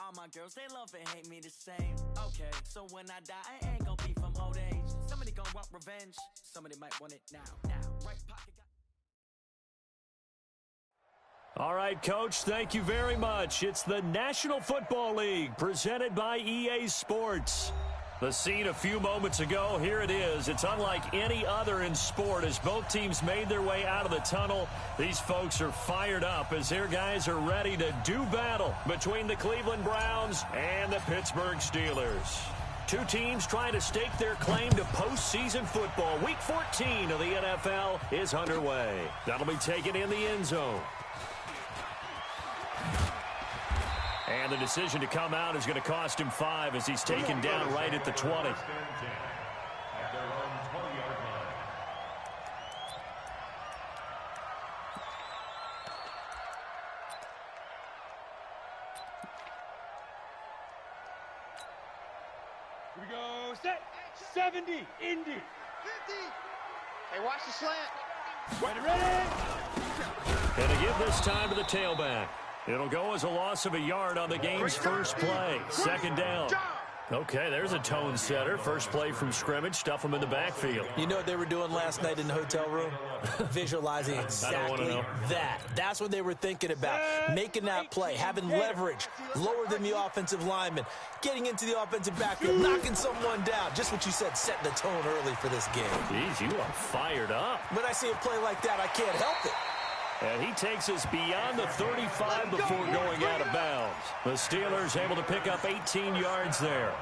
All my girls, they love and hate me the same. Okay, so when I die, I ain't gonna be from old age. Somebody gonna want revenge, somebody might want it now. Right pocket got... All right, Coach, thank you very much. It's the National Football League presented by EA Sports. The scene a few moments ago, here it is. It's unlike any other in sport as both teams made their way out of the tunnel. These folks are fired up as their guys are ready to do battle between the Cleveland Browns and the Pittsburgh Steelers. Two teams trying to stake their claim to postseason football. Week 14 of the NFL is underway. That'll be taken in the end zone. And the decision to come out is going to cost him 5 as he's taken down right at the 20. Here we go, set, 70, Indy. 50. Hey, watch the slant. Ready. And to give this time to the tailback. It'll go as a loss of a yard on the game's first play. Second down. Okay, there's a tone setter. First play from scrimmage. Stuff them in the backfield. You know what they were doing last night in the hotel room? Visualizing exactly that. That's what they were thinking about. Making that play, having leverage, lower than the offensive lineman, getting into the offensive backfield, knocking someone down. Just what you said, setting the tone early for this game. Jeez, you are fired up. When I see a play like that, I can't help it. And he takes us beyond the 35 before going out of bounds. The Steelers able to pick up 18 yards there.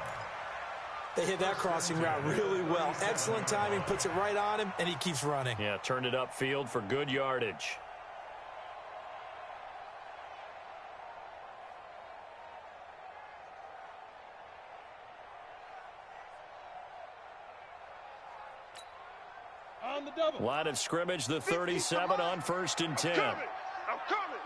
They hit that crossing route really well. Excellent timing, puts it right on him, and he keeps running. Yeah, turned it upfield for good yardage. On the double. Line of scrimmage, the 37 on 1st and 10. I'm coming.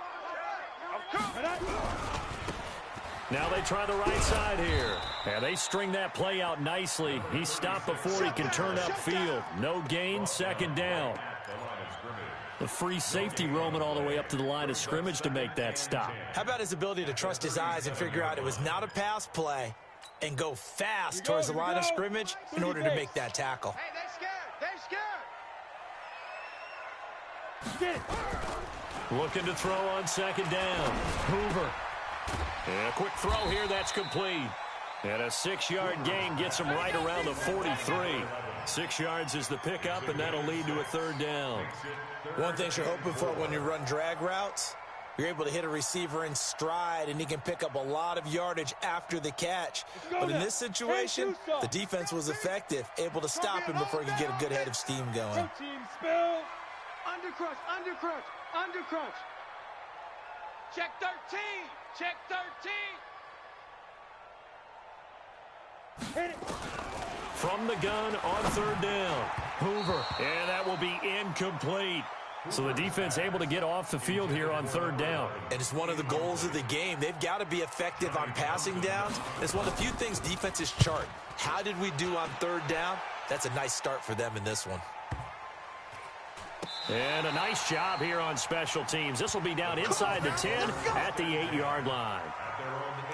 Now they try the right side here. And they string that play out nicely. He's stopped before he can turn upfield. No gain, second down. The free safety roaming all the way up to the line of scrimmage to make that stop. How about his ability to trust his eyes and figure out it was not a pass play and go fast towards the line of scrimmage in order to make that tackle? Hey, they're scared. Looking to throw on second down. Hoover. And a quick throw here, that's complete. And a 6-yard gain gets him right around the 43. 6 yards is the pickup, and that'll lead to a third down. One thing you're hoping for when you run drag routes, you're able to hit a receiver in stride, and he can pick up a lot of yardage after the catch. But in this situation, the defense was effective, able to stop him before he could get a good head of steam going. Undercrunch. Check 13. Hit it. From the gun on third down. Hoover. And that will be incomplete. So the defense able to get off the field here on third down. And it's one of the goals of the game. They've got to be effective on passing downs. It's one of the few things defenses chart. How did we do on third down? That's a nice start for them in this one. And a nice job here on special teams. This will be down inside the 10 at the 8-yard line.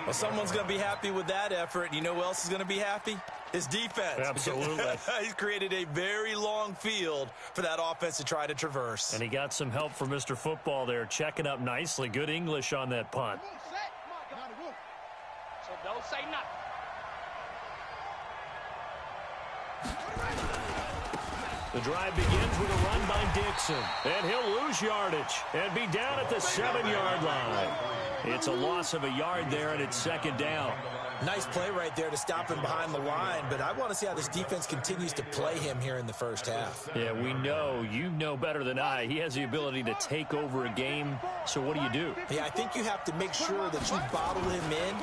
Well, someone's going to be happy with that effort. You know who else is going to be happy? His defense. Absolutely. He's created a very long field for that offense to try to traverse. And he got some help from Mr. Football there, checking up nicely. Good English on that punt. So don't say nothing. The drive begins with a run by Dixon. And he'll lose yardage and be down at the 7-yard line. It's a loss of a yard there, and it's second down. Nice play right there to stop him behind the line, but I want to see how this defense continues to play him here in the first half. Yeah, we know. You know better than I. He has the ability to take over a game, so what do? Yeah, I think you have to make sure that you bottle him in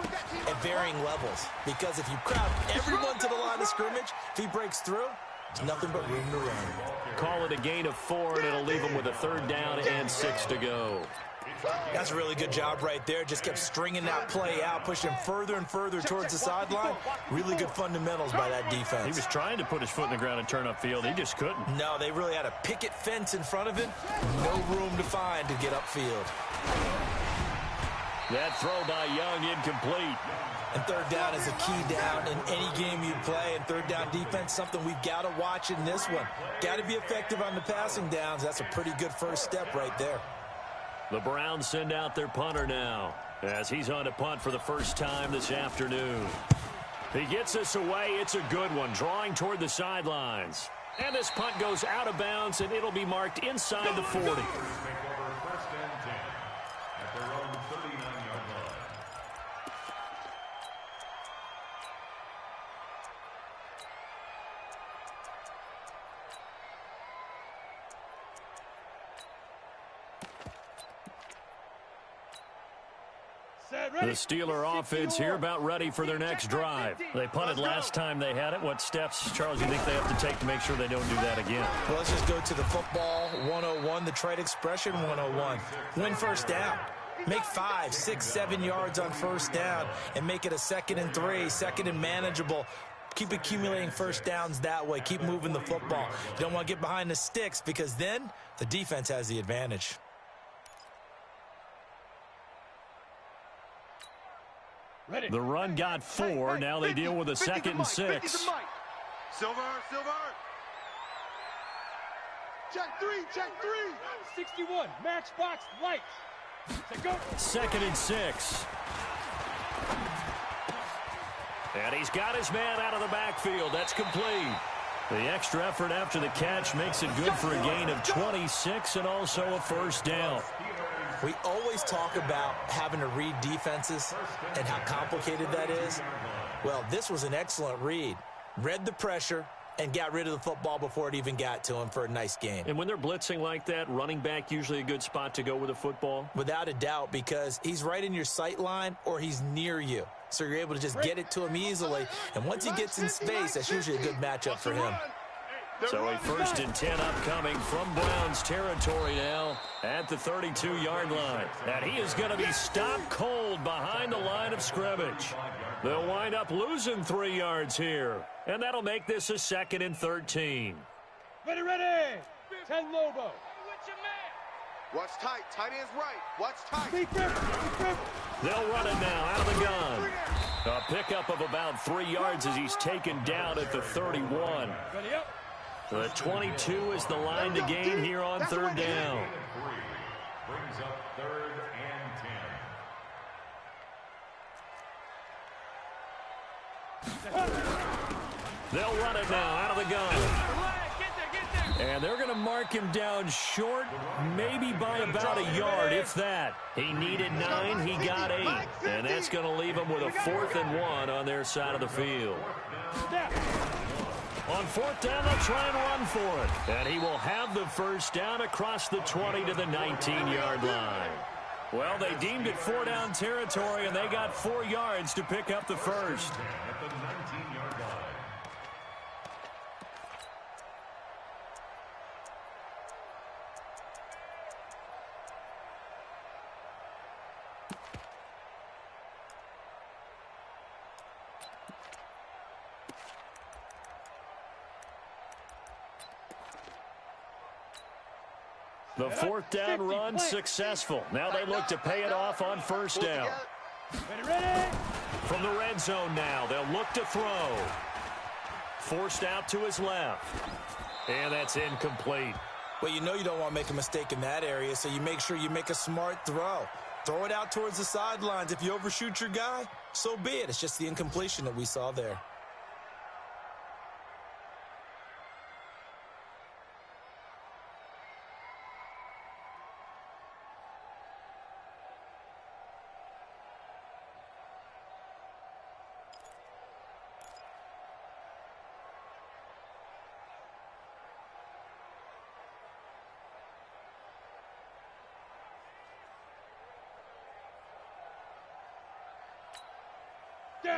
at varying levels, because if you crowd everyone to the line of scrimmage, if he breaks through, there's nothing but room to run. Call it a gain of 4, and it'll leave him with a third down and 6 to go. That's a really good job right there. Just kept stringing that play out, pushing him further and further towards the sideline. Really good fundamentals by that defense. He was trying to put his foot in the ground and turn upfield. He just couldn't. No, they really had a picket fence in front of him. No room to find to get upfield. That throw by Young incomplete. And third down is a key down in any game you play. And third down defense, something we've got to watch in this one. Got to be effective on the passing downs. That's a pretty good first step right there. The Browns send out their punter now as he's on to punt for the first time this afternoon. He gets this away. It's a good one, drawing toward the sidelines. And this punt goes out of bounds, and it'll be marked inside the 40. The Steeler offense here about ready for their next drive. They punted last time they had it. What steps, Charles, do you think they have to take to make sure they don't do that again? Well, let's just go to the football 101, the trade expression 101. Win first down. Make 5, 6, 7 yards on first down and make it a 2nd and 3, 2nd and manageable. Keep accumulating first downs that way. Keep moving the football. You don't want to get behind the sticks because then the defense has the advantage. Ready. The run got 4. Now they deal with a 2nd and 6. Silver. Check 3. 61. Matchbox lights. Set go. 2nd and 6. And he's got his man out of the backfield. That's complete. The extra effort after the catch makes it good for a gain of 26 and also a first down. We always talk about having to read defenses and how complicated that is. Well, this was an excellent read. Read the pressure and got rid of the football before it even got to him for a nice game. And when they're blitzing like that, running back usually a good spot to go with the football? Without a doubt, because he's right in your sight line or he's near you. So you're able to just get it to him easily. And once he gets in space, that's usually a good matchup for him. So a 1st and 10 upcoming from Browns territory now at the 32-yard line. And he is going to be stopped cold behind the line of scrimmage. They'll wind up losing 3 yards here. And that'll make this a 2nd and 13. Ready. 10 Lobo. Watch tight. Tight end's right. Watch tight. They'll run it now out of the gun. A pickup of about 3 yards as he's taken down at the 31. Ready up. The 22 is the line to gain here on 3rd down. Brings up 3rd and 10. They'll run it now out of the gun. And they're going to mark him down short, maybe by about a yard, if that. He needed 9, he got 8. And that's going to leave him with a 4th and 1 on their side of the field. On 4th down, they'll try and run for it. And he will have the first down across the 20 to the 19-yard line. Well, they deemed it 4-down territory, and they got 4 yards to pick up the first. At the 19-yard line. The 4th down run successful. Now they look to pay it off on 1st down. Ready. From the red zone now, they'll look to throw. Forced out to his left. And that's incomplete. Well, you know you don't want to make a mistake in that area, so you make sure you make a smart throw. Throw it out towards the sidelines. If you overshoot your guy, so be it. It's just the incompletion that we saw there.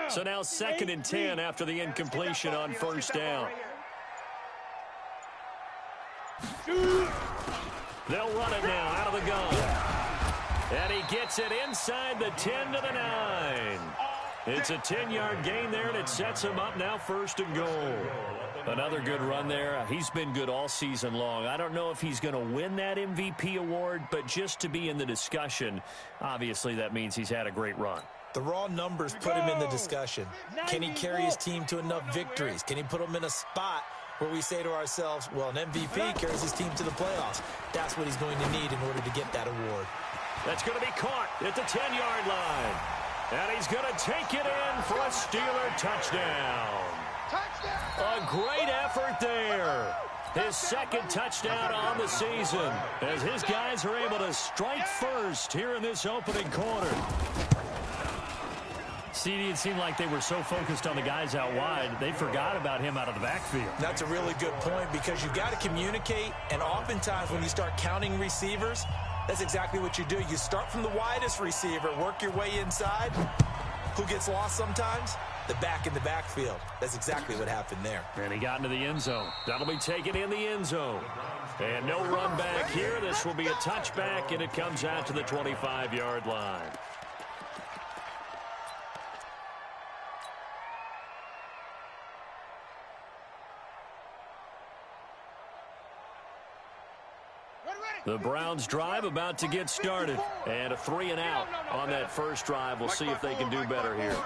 So now 2nd and 10 after the incompletion on 1st down. They'll run it now out of the gun. And he gets it inside the 10 to the 9. It's a 10-yard gain there, and it sets him up now 1st and goal. Another good run there. He's been good all season long. I don't know if he's going to win that MVP award, but just to be in the discussion, obviously that means he's had a great run. The raw numbers put him in the discussion. Can he carry his team to enough victories? Can he put them in a spot where we say to ourselves, well, an MVP carries his team to the playoffs. That's what he's going to need in order to get that award. That's going to be caught at the 10-yard line. And he's going to take it in for a Steeler touchdown. A great effort there. His 2nd touchdown on the season as his guys are able to strike first here in this opening quarter. CD, it seemed like they were so focused on the guys out wide, they forgot about him out of the backfield. That's a really good point because you've got to communicate, and oftentimes when you start counting receivers, that's exactly what you do. You start from the widest receiver, work your way inside. Who gets lost sometimes? The back in the backfield. That's exactly what happened there. And he got into the end zone. That'll be taken in the end zone. And no run back here. This will be a touchback, and it comes out to the 25-yard line. The Browns drive about to get started. And a 3-and-out on that first drive. We'll see if they can do better here.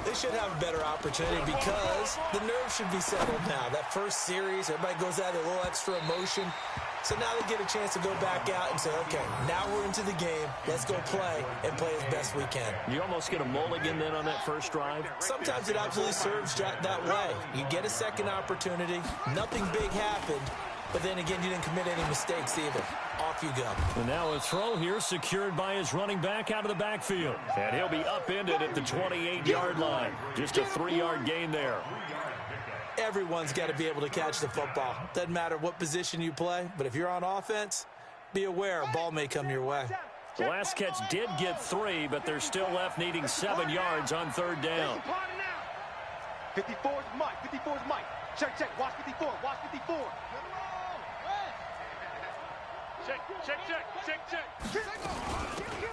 They should have a better opportunity because the nerves should be settled now. That first series, everybody goes out with a little extra emotion. So now they get a chance to go back out and say, okay, now we're into the game. Let's go play and play as best we can. You almost get a mulligan then on that first drive? Sometimes it absolutely serves that way. You get a second opportunity. Nothing big happened. But then again, you didn't commit any mistakes either. Off you go. And now a throw here secured by his running back out of the backfield. And he'll be upended at the 28-yard line. Just a 3-yard gain there. Everyone's got to be able to catch the football. Doesn't matter what position you play, but if you're on offense, be aware a ball may come your way. The last catch did get 3, but they're still left needing 7 yards on 3rd down. 54's Mike. 54's Mike. Check. Watch 54. Watch 54. Check.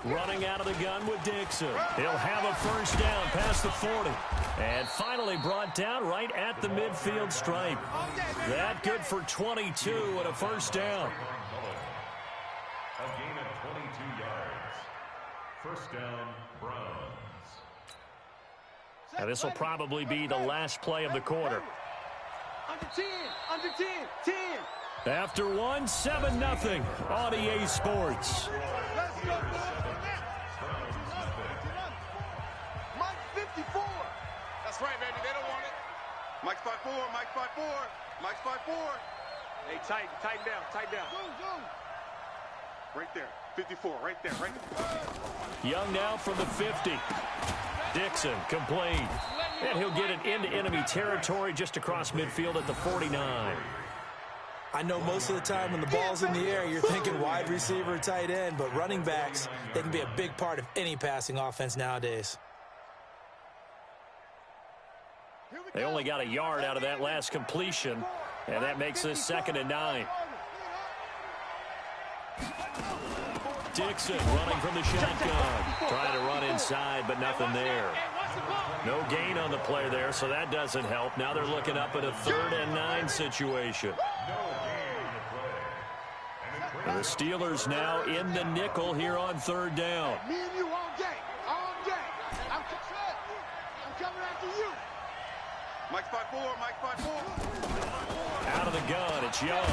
Running out of the gun with Dixon. He'll have a first down past the 40. And finally brought down right at the midfield stripe. That good for 22 and a first down. A gain of 22 yards. First down, Browns. Now this will probably be the last play of the quarter. Under 10. After 1, 7-0 on EA Sports. Let's go. Mike 54. That's right, baby. They don't want it. Mike's 5'4", Mike's 5'4", Mike's 5'4". Hey, tighten down. Right there, 54, right there. Young now from the 50. Dixon complete. And he'll get it into enemy territory just across midfield at the 49. I know most of the time when the ball's in the air, you're thinking wide receiver, tight end, but running backs, they can be a big part of any passing offense nowadays. They only got a yard out of that last completion, and that makes this 2nd and 9. Dixon running from the shotgun. Trying to run inside, but nothing there. No gain on the play there, so that doesn't help. Now they're looking up at a 3rd and 9 situation. And the Steelers now in the nickel here on 3rd down. Me and you all day. I'm coming after you. Mike's 5'4", Out of the gun, it's Young.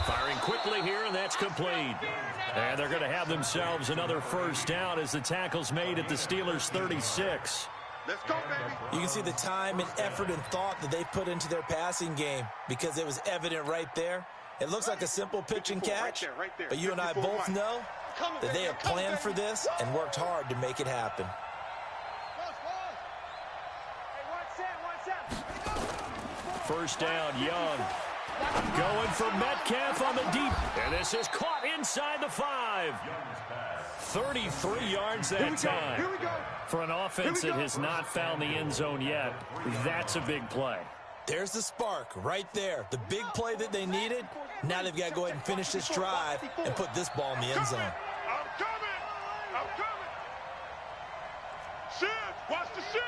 Firing quickly here, and that's complete. And they're going to have themselves another first down as the tackle's made at the Steelers' 36. Let's go, baby. You can see the time and effort and thought that they put into their passing game because it was evident right there. It looks like a simple pitch and catch, right there. but you and I both know that they have planned for this and worked hard to make it happen. First down, Young. Going for Metcalf on the deep. And this is caught inside the 5. 33 yards that time. For an offense that has not found the end zone yet, that's a big play. There's the spark right there. The big play that they needed. Now they've got to go ahead and finish this drive and put this ball in the end zone. I'm coming. shift. Watch the shift.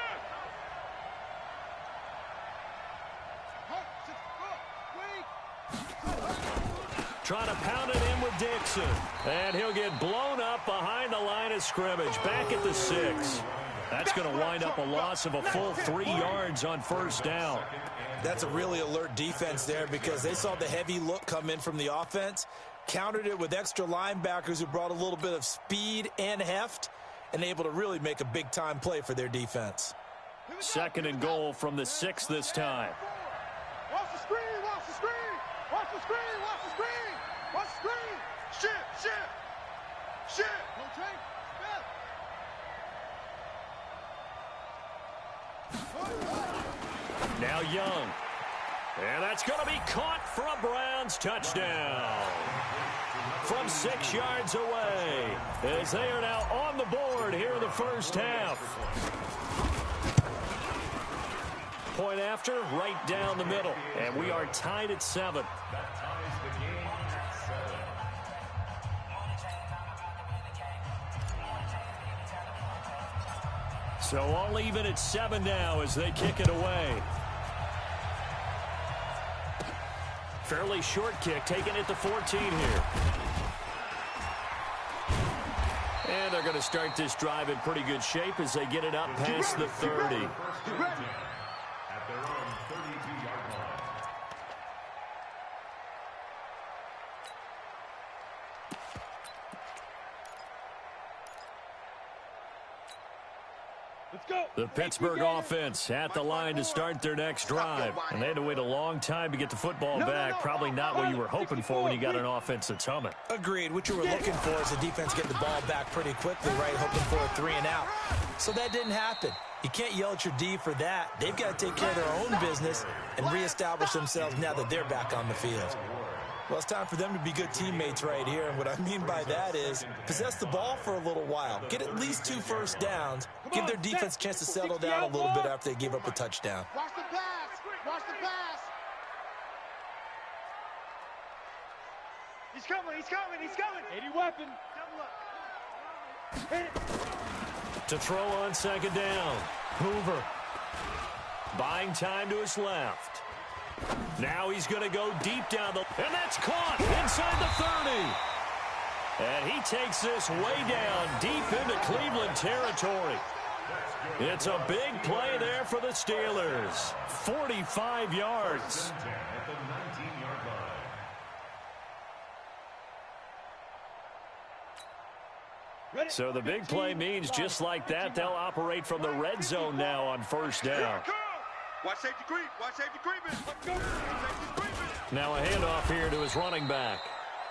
Trying to pound it in with Dixon. And he'll get blown up behind the line of scrimmage. Back at the 6. That's going to wind up a loss of a full 3 yards on first down. That's a really alert defense there because they saw the heavy look come in from the offense, countered it with extra linebackers who brought a little bit of speed and heft, and able to really make a big-time play for their defense. 2nd and goal from the 6 this time. Watch the screen. Watch the screen. Watch the screen. Watch the screen. Watch the screen. Shift. Shift. Shift. Now Young. And that's going to be caught for a Browns touchdown. From 6 yards away, as they are now on the board here in the first half. Point after, right down the middle. And we are tied at 7. That ties the game at 7. So all even at 7 now as they kick it away. Fairly short kick, taking it to 14 here. And they're going to start this drive in pretty good shape as they get it up past the 30. At their own 32-yard line. Let's go. The Pittsburgh offense at the line to start their next drive. And they had to wait a long time to get the football back. Probably not what you were hoping for when you got an offense that's humming. Agreed. What you were looking for is the defense getting the ball back pretty quickly, right? Hoping for a 3 and out. So that didn't happen. You can't yell at your D for that. They've got to take care of their own business and reestablish themselves now that they're back on the field. Well, it's time for them to be good teammates right here. And what I mean by that is possess the ball for a little while. Get at least 2 first downs. Give their defense a chance to settle down a little bit after they give up a touchdown. Watch the pass. Watch the pass. He's coming. He's coming. He's coming. 80 weapon. Hit it. To throw on 2nd down. Hoover. Buying time to his left. Now he's going to go deep down the... And that's caught inside the 30. And he takes this way down deep into Cleveland territory. It's a big play there for the Steelers. 45 yards. At the 19-yard line. So the big play means just like that, they'll operate from the red zone now on first down. Watch safety creep. Watch safety creeping. Safety creeping. Now a handoff here to his running back.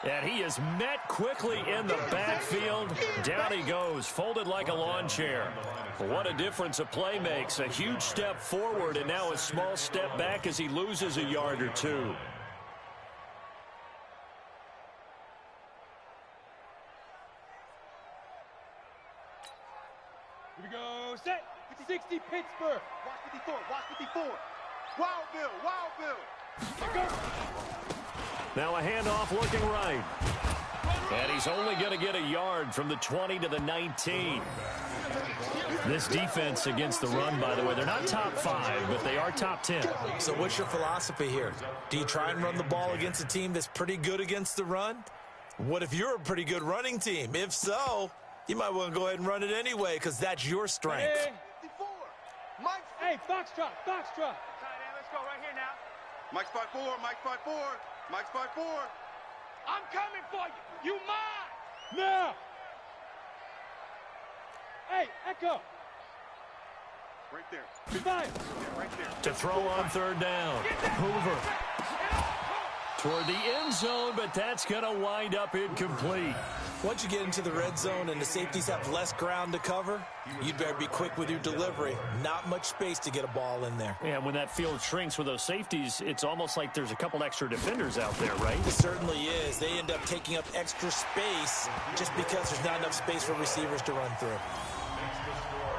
And he is met quickly in the backfield. Down he goes, folded like a lawn chair. What a difference a play makes. A huge step forward and now a small step back as he loses a yard or 2. Here we go. Set. 60 Pittsburgh. Watch 54. Watch 54. Wild Bill. Wild Bill. Let's go. Now a handoff looking right. And he's only going to get a yard from the 20 to the 19. This defense against the run, by the way, they're not top 5, but they are top 10. So what's your philosophy here? Do you try and run the ball against a team that's pretty good against the run? What if you're a pretty good running team? If so, you might want to go ahead and run it anyway because that's your strength. Hey, hey, Foxtrot, Foxtrot. Let's go right here now. Mike's 5-4. Mike's 5-4. Mike's 5-4. I'm coming for you. You mine. Now. Hey, Echo. Right there. Goodbye. Yeah, right there. To throw on 3rd down. Hoover. Toward the end zone, but that's going to wind up incomplete. Once you get into the red zone and the safeties have less ground to cover, you'd better be quick with your delivery. Not much space to get a ball in there. And when that field shrinks with those safeties, it's almost like there's a couple extra defenders out there, right? It certainly is. They end up taking up extra space just because there's not enough space for receivers to run through.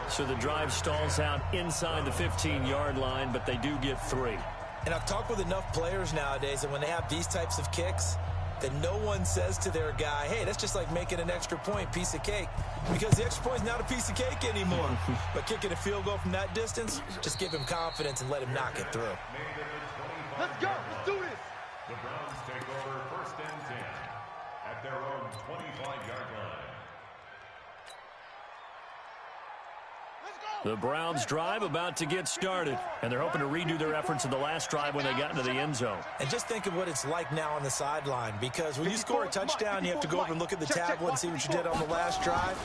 So the drive stalls out inside the 15-yard line, but they do get 3. And I've talked with enough players nowadays that when they have these types of kicks, that no one says to their guy, hey, that's just like making an extra point, piece of cake. Because the extra point is not a piece of cake anymore. But kicking a field goal from that distance, just give him confidence and let him knock it through. Let's go. Let's do this. The Browns take over 1st and 10 at their own 25-yard line. The Browns drive about to get started, and they're hoping to redo their efforts in the last drive when they got into the end zone. And just think of what it's like now on the sideline, because when you score a touchdown, you have to go over and look at the tablet and see what you did on the last drive.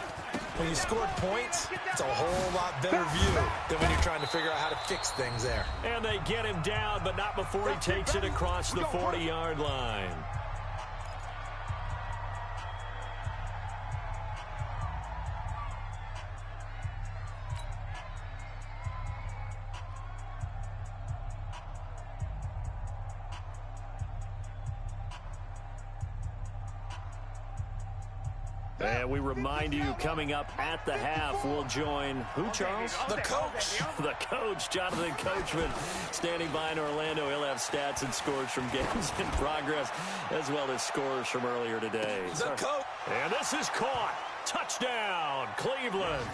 When you scored points, it's a whole lot better view than when you're trying to figure out how to fix things there. And they get him down, but not before he takes it across the 40-yard line. And we remind you, coming up at the half, we'll join who, Charles? The coach. The coach, Jonathan Coachman, standing by in Orlando. He'll have stats and scores from games in progress, as well as scores from earlier today. The coach. And this is caught. Touchdown, Cleveland.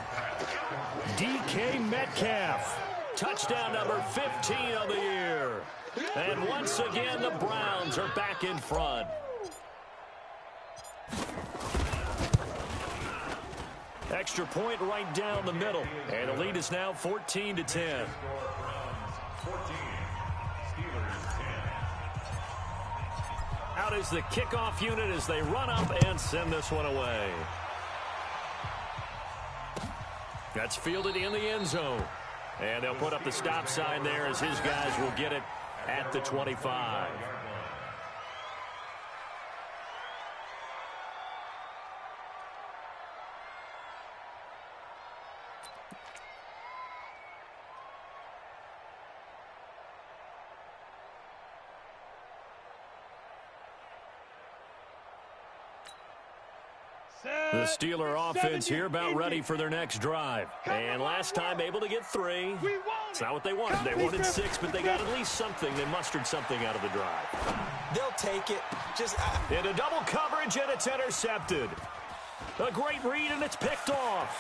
DK Metcalf. Touchdown number 15 of the year. And once again, the Browns are back in front. Extra point right down the middle. And the lead is now 14-10. Browns 14, Steelers 10. Out is the kickoff unit as they run up and send this one away. That's fielded in the end zone. And they'll put up the stop sign there as his guys will get it at the 25. The Steeler offense here about ready for their next drive. And last time able to get 3. It's not what they wanted. They wanted 6, but they got at least something. They mustered something out of the drive. They'll take it. Just into double coverage, and it's intercepted. A great read, and it's picked off.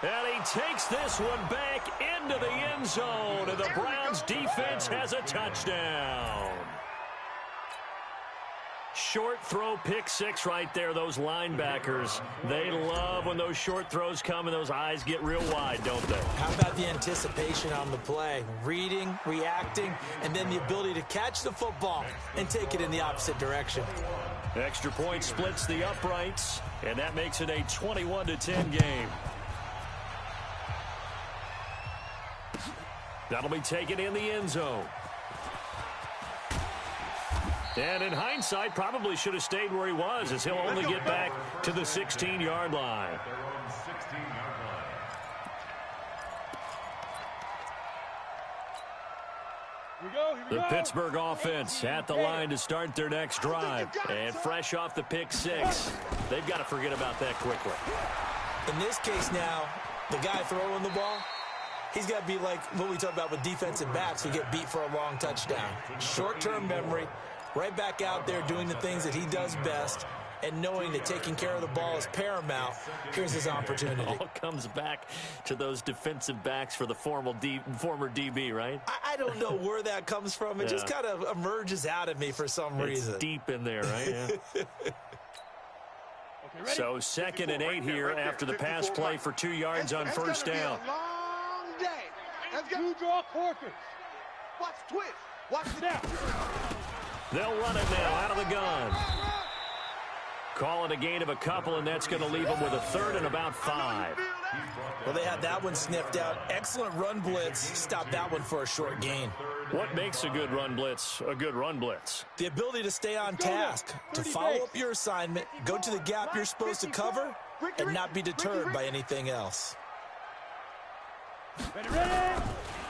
And he takes this one back into the end zone, and the Browns defense has a touchdown. Short throw, pick 6 right there. Those linebackers, they love when those short throws come and those eyes get real wide, don't they? How about the anticipation on the play? Reading, reacting, and then the ability to catch the football and take it in the opposite direction. Extra point splits the uprights, and that makes it a 21-10 game. That'll be taken in the end zone. And in hindsight, probably should have stayed where he was, as he'll only get back to the 16-yard line. Their own 16-yard line. Here we The go. Pittsburgh offense at the line to start their next drive. And fresh off the pick 6, they've got to forget about that quickly. In this case now, the guy throwing the ball, he's got to be like what we talk about with defensive backs who get beat for a long touchdown. Short-term memory, right back out there doing the things that he does best, and knowing that taking care of the ball is paramount. Here's his opportunity. It all comes back to those defensive backs for the former DB, right? I don't know where that comes from. It just kind of emerges out of me for some reason. It's deep in there, right? Yeah. So 2nd and 8 here after the pass play for 2 yards on first down. Long day. Let's go. 2 draw quarters. Watch twist. Watch it out. They'll run it now out of the gun. Call it a gain of a couple, and that's going to leave them with a 3rd and about 5. Well, they had that one sniffed out. Excellent run blitz. Stop that one for a short gain. What makes a good run blitz a good run blitz? The ability to stay on task, to follow up your assignment, go to the gap you're supposed to cover, and not be deterred by anything else. Ready.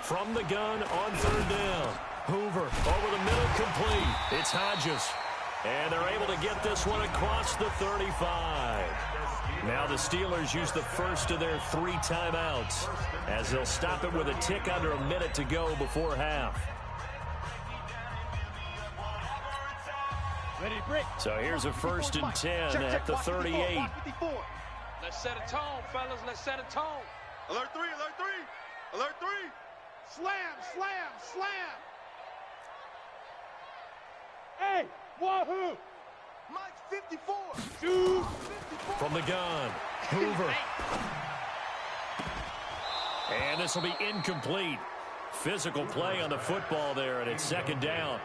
From the gun on 3rd down. Hoover over the middle, complete. It's Hodges. And they're able to get this one across the 35. Now the Steelers use the first of their 3 timeouts as they'll stop it with a tick under a minute to go before half. So here's a 1st and 10 at the 38. Let's set a tone, fellas. Let's set a tone. Alert 3, alert 3, alert 3. Slam, slam, slam. Hey, wahoo! Mike's 54. Dude. From the gun, Hoover. And this will be incomplete. Physical play on the football there, and it's 2nd down.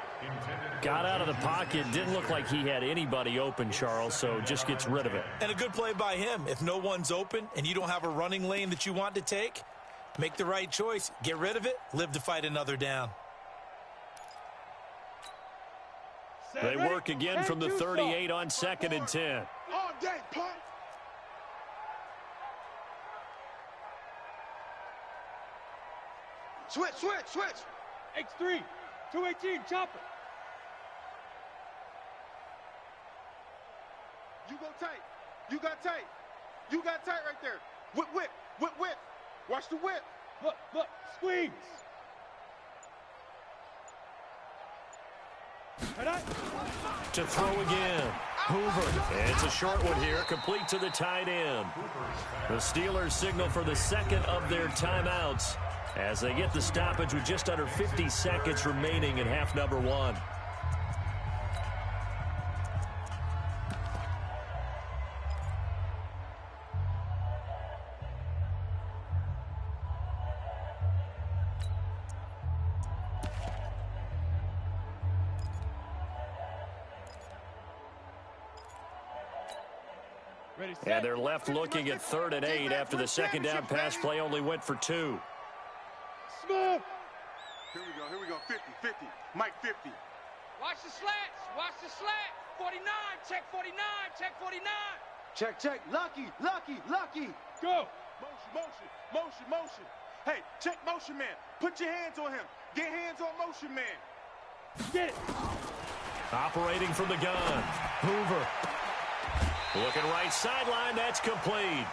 Got out of the pocket. Didn't look like he had anybody open, Charles, so just gets rid of it. And a good play by him. If no one's open and you don't have a running lane that you want to take, make the right choice. Get rid of it. Live to fight another down. They work again from the 38 on 2nd and 10. All day, punk. Switch, switch, switch. X3, 218, chopper. You go tight. You got tight. You got tight right there. Whip, whip, whip, whip. Watch the whip. Look, squeeze. To throw again, Hoover. It's a short one here, complete to the tight end. The Steelers signal for the 2nd of their timeouts as they get the stoppage with just under 50 seconds remaining in half number 1. And they're left looking at 3rd and 8 after the 2nd down pass play only went for 2. Smooth. Here we go. 50, 50. Mike 50. Watch the slats. Watch the slat. 49. Check 49. Check 49. Check. Lucky. Go. Motion. Hey, check motion man. Put your hands on him. Get hands on motion man. Get it. Operating from the gun, Hoover. Looking right sideline, that's complete.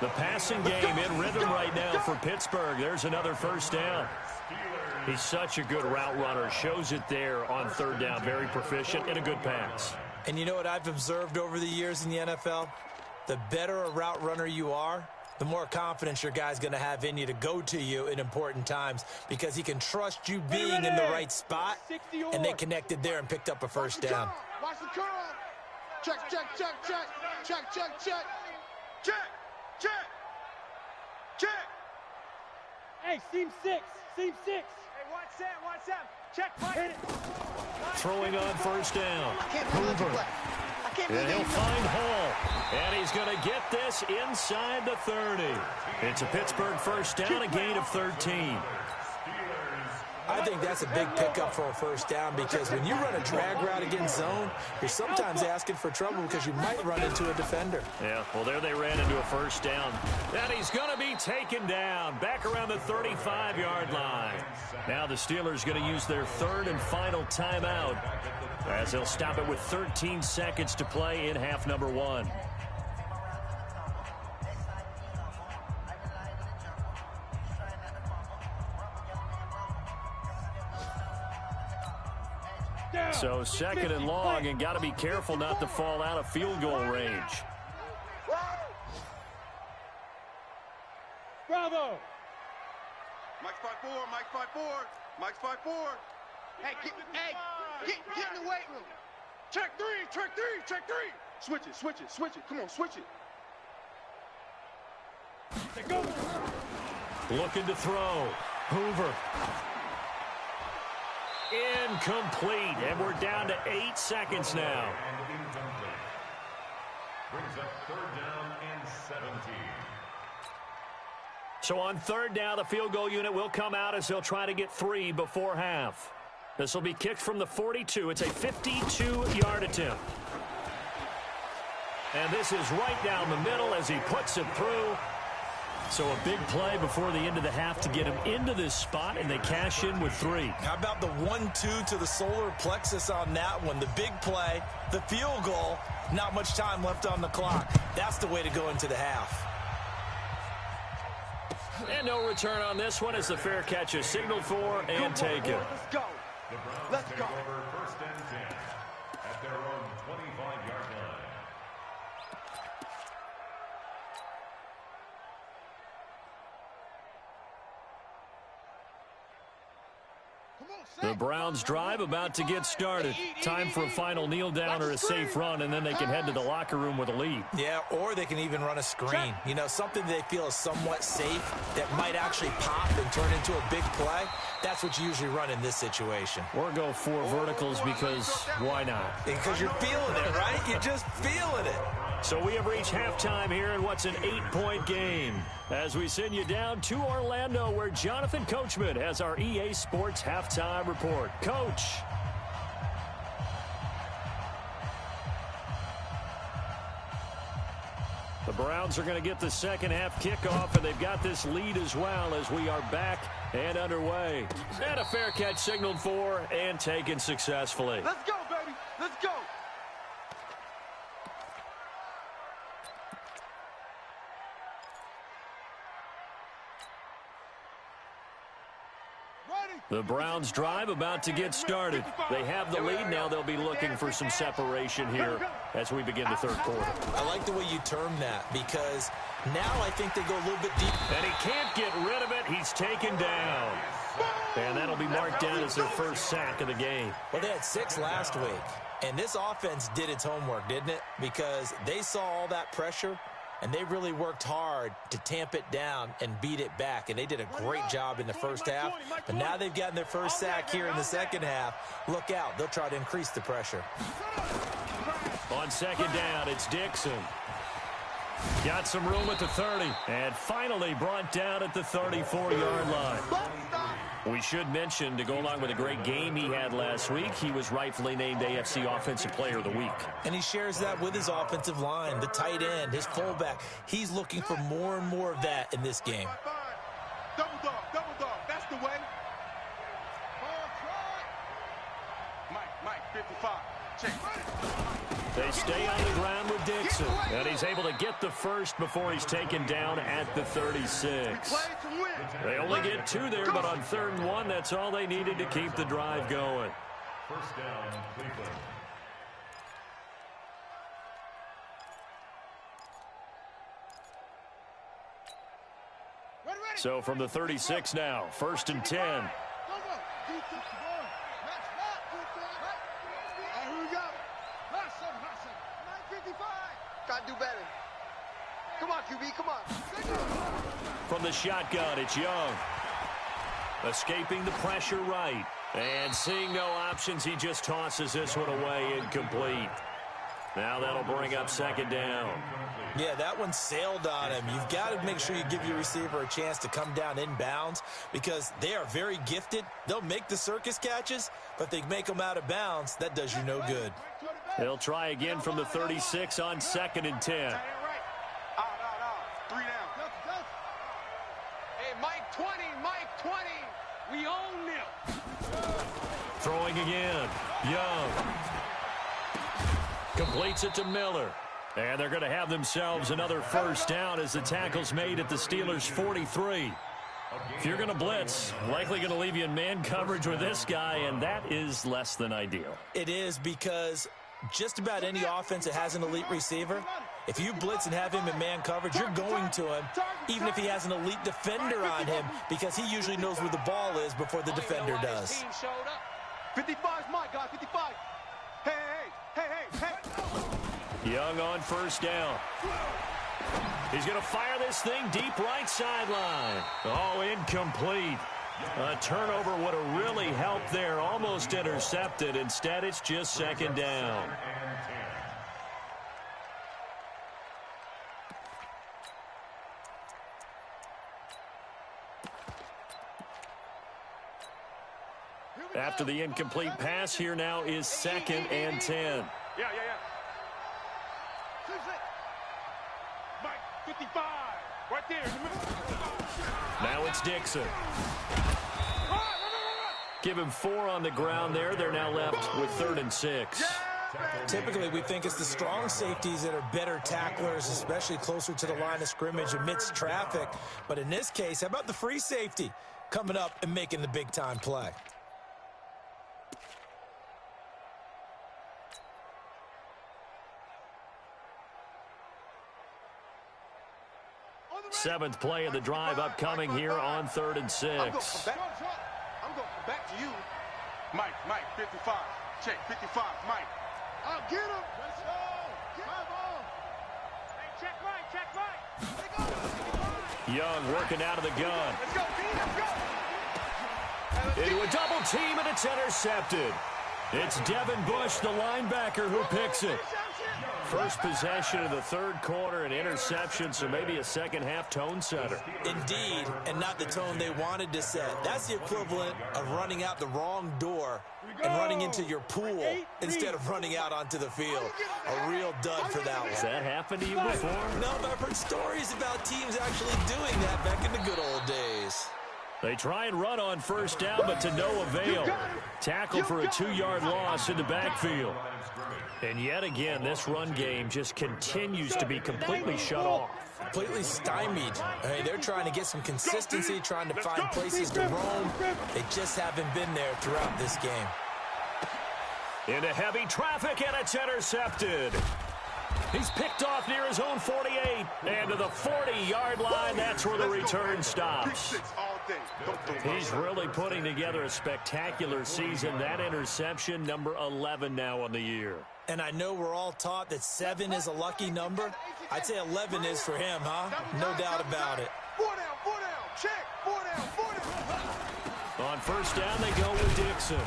The passing game in rhythm right now for Pittsburgh. There's another 1st down. He's such a good route runner. Shows it there on 3rd down. Very proficient and a good pass. And you know what I've observed over the years in the NFL? The better a route runner you are, the more confidence your guy's going to have in you to go to you in important times because he can trust you being in the right spot, and they connected there and picked up a 1st down. Watch the curl. Check. Hey, seam 6. Hey, watch that. Check, hit it. Throwing on 1st down, Hoover. And he'll find Hall. And he's going to get this inside the 30. It's a Pittsburgh 1st down, a gain of 13. I think that's a big pickup for a 1st down because when you run a drag route against zone, you're sometimes asking for trouble because you might run into a defender. Yeah, well, there they ran into a 1st down. And he's going to be taken down back around the 35-yard line. Now the Steelers going to use their 3rd and final timeout as they'll stop it with 13 seconds to play in half number 1. So 2nd and long, and got to be careful not to fall out of field goal range. Bravo. Mike's 5'4. Mike's 5'4. Hey, get in the weight room. Check 3. Switch it. Come on, switch it. Go. Looking to throw. Hoover. Incomplete, and we're down to 8 seconds now. Brings up 3rd down and 17. So on 3rd down, the field goal unit will come out as they'll try to get 3 before half. This will be kicked from the 42. It's a 52-yard attempt. And this is right down the middle as he puts it through. So a big play before the end of the half to get him into this spot, and they cash in with 3. How about the 1-2 to the solar plexus on that one? The big play, the field goal, not much time left on the clock. That's the way to go into the half. And no return on this one as the fair catch is signaled for and taken. Let's go. Over 1st and 10 at at their own 25-yard line. The Browns drive about to get started. Time for a final kneel down or a safe run, and then they can head to the locker room with a lead. Yeah, or they can even run a screen. You know, something they feel is somewhat safe that might actually pop and turn into a big play. That's what you usually run in this situation. Or go 4 verticals because why not? Because you're feeling it, right? You're just feeling it. So we have reached halftime here in what's an 8-point game. As we send you down to Orlando, where Jonathan Coachman has our EA Sports halftime report. Coach. The Browns are going to get the second half kickoff, and they've got this lead as well as we are back and underway. And a fair catch signaled for and taken successfully. Let's go, baby. Let's go. The Browns drive about to get started. They have the lead. Now they'll be looking for some separation here as we begin the third quarter. I like the way you term that because now I think they go a little bit deep. And he can't get rid of it. He's taken down. And that'll be marked down as their first sack of the game. Well, they had 6 last week. And this offense did its homework, didn't it? Because they saw all that pressure, and they really worked hard to tamp it down and beat it back. And they did a great job in the first half. But now they've gotten their first sack here in the second half. Look out. They'll try to increase the pressure. On second down, it's Dixon. Got some room at the 30. And finally brought down at the 34-yard line. We should mention, to go along with a great game he had last week, he was rightfully named AFC Offensive Player of the Week. And he shares that with his offensive line, the tight end, his fullback. He's looking for more and more of that in this game. Double dog, that's the way. Mike, 55, check. They stay on the ground with Dixon, and he's able to get the first before he's taken down at the 36. They only get 2 there, but on 3rd and 1, that's all they needed to keep the drive going. First down, Cleveland. So from the 36 now, 1st and 10. Gotta do better. Come on, QB, come on. From the shotgun, it's Young. Escaping the pressure right. And seeing no options, he just tosses this one away incomplete. Now that'll bring up 2nd down. Yeah, that one sailed on him. You've got to make sure you give your receiver a chance to come down inbounds because they are very gifted. They'll make the circus catches, but if they make them out of bounds, that does you no good. They'll try again from the 36 on 2nd and 10. 3 down. Hey, Mike 20. We own them. Throwing again. Young. Completes it to Miller. And they're going to have themselves another first down as the tackle's made at the Steelers' 43. If you're going to blitz, likely going to leave you in man coverage with this guy, and that is less than ideal. It is because just about any offense that has an elite receiver, if you blitz and have him in man coverage, you're going to him, even if he has an elite defender on him, because he usually knows where the ball is before the defender does. 55's Mike, guys, 55. Hey. Young on first down. He's going to fire this thing deep right sideline. Oh, incomplete. A turnover would have really helped there. Almost intercepted. Instead, it's just 2nd down. After the incomplete pass, here now is 2nd and 10. Yeah. Mike, 55. Right there. Now it's Dixon. Give him 4 on the ground there. They're now left with 3rd and 6. Typically, we think it's the strong safeties that are better tacklers, especially closer to the line of scrimmage amidst traffic. But in this case, how about the free safety coming up and making the big-time play? Seventh play of the drive upcoming here on 3rd and 6. I'm going to come back to you. Mike, 55. Check, 55, Mike. I'll get him. Let's go. Come on. Hey, check right. Young working out of the gun. Let's go, D, let's go. Into a double team, and it's intercepted. It's Devin Bush, the linebacker, who picks it. First possession of the 3rd quarter, an interception, so maybe a second-half tone setter. Indeed, and not the tone they wanted to set. That's the equivalent of running out the wrong door and running into your pool instead of running out onto the field. A real dud for that one. Has that happened to you before? No, but I've heard stories about teams actually doing that back in the good old days. They try and run on first down, but to no avail. Tackle for a 2-yard loss in the backfield. And yet again, this run game just continues to be completely shut off. Completely stymied. Hey, they're trying to get some consistency, trying to find places to roam. They just haven't been there throughout this game. Into heavy traffic, and it's intercepted. He's picked off near his own 48. And to the 40-yard line, that's where the return stops. He's really putting together a spectacular season. That interception, number 11 now on the year. And I know we're all taught that 7 is a lucky number. I'd say 11 is for him, huh? No doubt about it. 4 down, check, 4 down. On first down, they go with Dixon.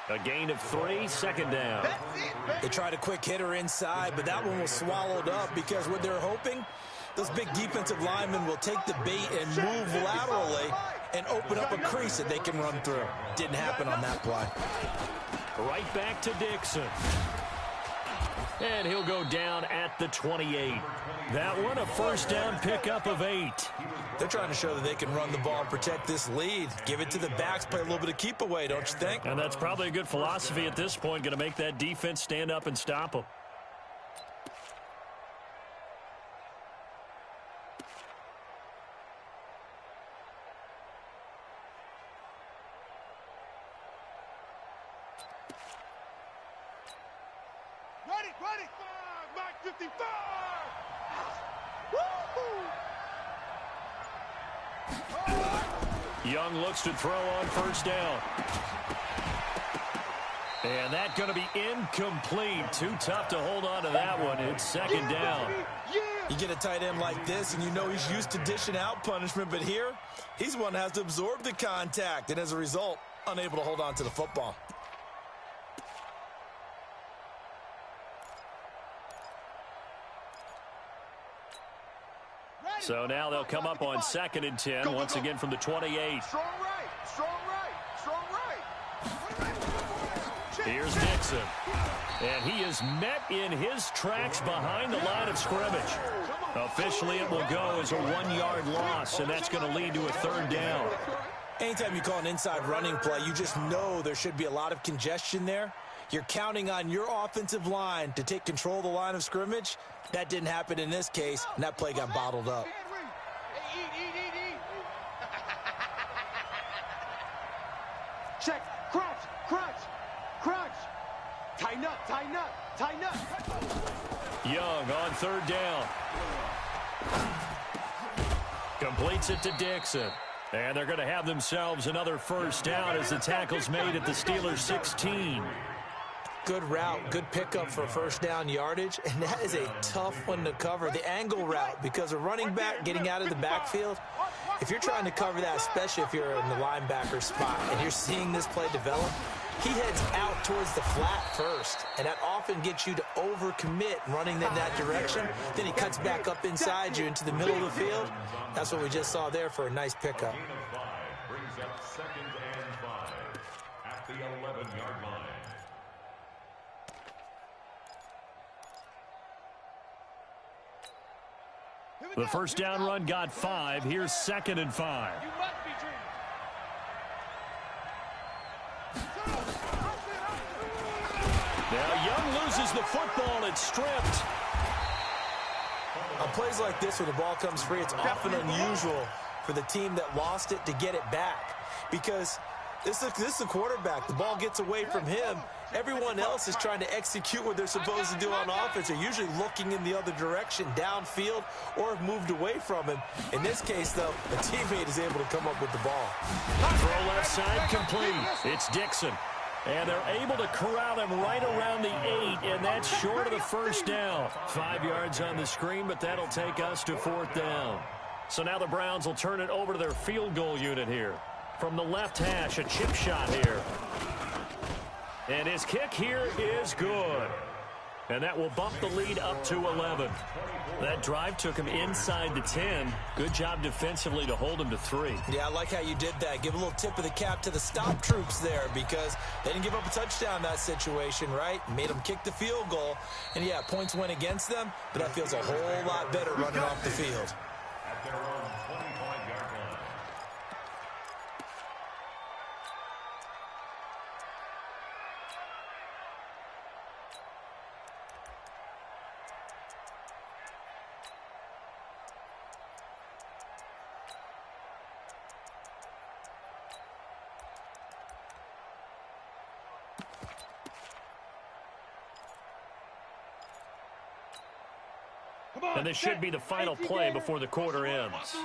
A gain of 3, second down. They tried a quick hitter inside, but that one was swallowed up because what they're hoping, those big defensive linemen will take the bait and move laterally and open up a crease that they can run through. Didn't happen on that play. Right back to Dixon. And he'll go down at the 28. That one, a first down pickup of 8. They're trying to show that they can run the ball and protect this lead. Give it to the backs, play a little bit of keep away, don't you think? And that's probably a good philosophy at this point, going to make that defense stand up and stop them. Ready. Mike 55. Woo-hoo. Young looks to throw on first down. And that's going to be incomplete. Too tough to hold on to that one. It's second down. You get a tight end like this, and you know he's used to dishing out punishment, but here, he's one that has to absorb the contact, and as a result, unable to hold on to the football. So now they'll come up on 2nd and 10, once again from the 28. Strong right. Here's Dixon. And he is met in his tracks behind the line of scrimmage. Officially, it will go as a 1-yard loss, and that's going to lead to a 3rd down. Anytime you call an inside running play, you just know there should be a lot of congestion there. You're counting on your offensive line to take control of the line of scrimmage. That didn't happen in this case, and that play got bottled up. Hey, eat. Check, crunch. Tighten up. Young on 3rd down. Completes it to Dixon. And they're going to have themselves another first down as the tackle's made at the Steelers' 16. Good route, good pickup for first down yardage, and that is a tough one to cover. The angle route, because a running back getting out of the backfield, if you're trying to cover that, especially if you're in the linebacker spot and you're seeing this play develop, he heads out towards the flat first, and that often gets you to overcommit running in that direction. Then he cuts back up inside you into the middle of the field. That's what we just saw there for a nice pickup. Gain of 5 brings up 2nd and 5 at the 11-yard line. The first down run got 5. Here's 2nd and 5. You must be dreaming. Now Young loses the football. It's stripped. On plays like this where the ball comes free, it's often unusual for the team that lost it to get it back, because this is a quarterback. The ball gets away from him, Everyone else is trying to execute what they're supposed to do on offense. They're usually looking in the other direction, downfield, or have moved away from him. In this case, though, a teammate is able to come up with the ball. Throw left side complete. It's Dixon. And they're able to corral him right around the 8, and that's short of the first down. 5 yards on the screen, but that'll take us to 4th down. So now the Browns will turn it over to their field goal unit here. From the left hash, a chip shot here. And his kick here is good. And that will bump the lead up to 11. That drive took him inside the 10. Good job defensively to hold him to 3. Yeah, I like how you did that. Give a little tip of the cap to the stop troops there because they didn't give up a touchdown in that situation, right? Made them kick the field goal. And, yeah, points went against them, but that feels a whole lot better running off the field. At their own 25-yard line. And this should be the final play before the quarter ends.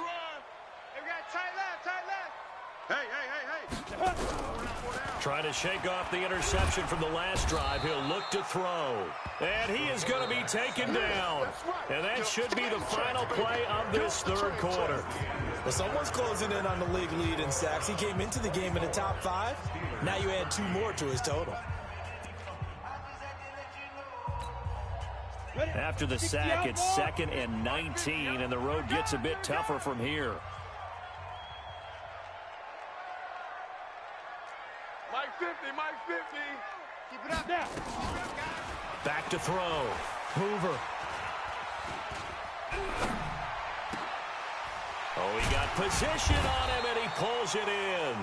Trying to shake off the interception from the last drive. He'll look to throw. And he is going to be taken down. And that should be the final play of this third quarter. Well, someone's closing in on the league lead in sacks. He came into the game in the top 5. Now you add 2 more to his total. After the sack, it's 2nd and 19, and the road gets a bit tougher from here. Mike 50, Mike 50. Keep it up now. Back to throw. Hoover. Oh, he got position on him, and he pulls it in.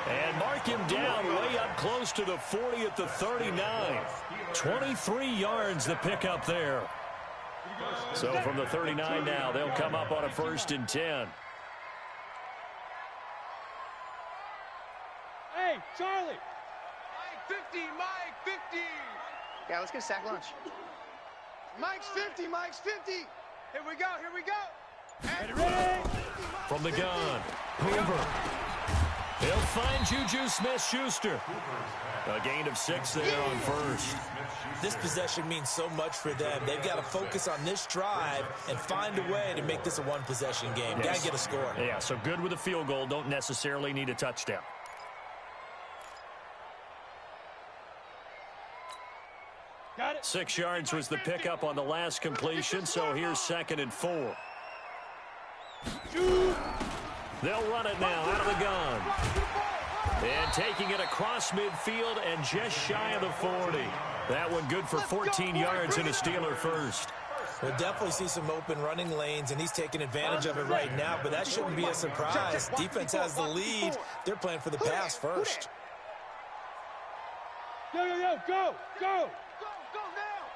And mark him down way up close to the 40 at the 39. 23 yards the pickup there. So from the 39 now, they'll come up on a 1st and 10. Hey, Charlie. Mike 50, Mike 50. Yeah, let's get a sack lunch. Mike's 50, Mike's 50. Here we go, here we go. And Ready? From the gun, Hoover. He'll find Juju Smith-Schuster. A gain of 6 there on 1st. This possession means so much for them. They've got to focus on this drive and find a way to make this a one-possession game. Got to get a score. Yeah, so good with a field goal. Don't necessarily need a touchdown. Got it. 6 yards was the pickup on the last completion, so here's 2nd and 4. They'll run it now out of the gun. And taking it across midfield and just shy of the 40. That one good for 14 yards and a Steeler first. We'll definitely see some open running lanes, and he's taking advantage of it right now, but that shouldn't be a surprise. Defense has the lead. They're playing for the pass first. Go, go, go, go. Go now.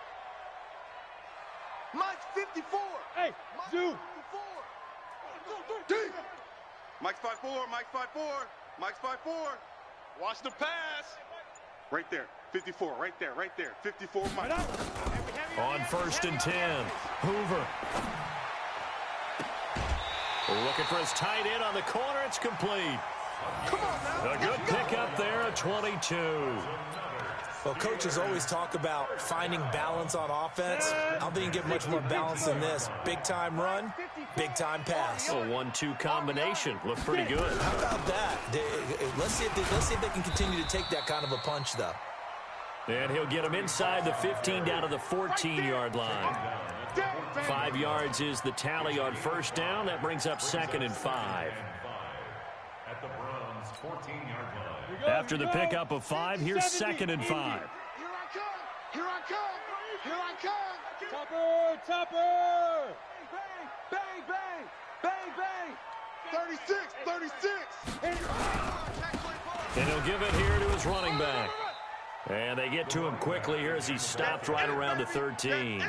Mike's 54. Hey, Zoo. Deep. Mike's 5'4", Mike's 5'4", Mike's 5'4". Watch the pass. Right there, 54, right there, 54, Mike. On 1st and 10, Hoover. Looking for his tight end on the corner. It's complete. A good pickup there at 22. Well, coaches always talk about finding balance on offense. I don't think you get much more balance than this. Big-time run, big-time pass. A 1-2 combination. Looked pretty good. How about that? Let's see if they can continue to take that kind of a punch, though. And he'll get him inside the 15 down to the 14-yard line. 5 yards is the tally on 1st down. That brings up 2nd and 5. At the Browns' 14-yard line. After the pickup of 5, here's 2nd and 5. Here I come. Here I come. Here I come. Topper, Topper. Bang, bang, bang, bang, bang. 36. And he'll give it here to his running back. And they get to him quickly here as he's stopped right around the 13.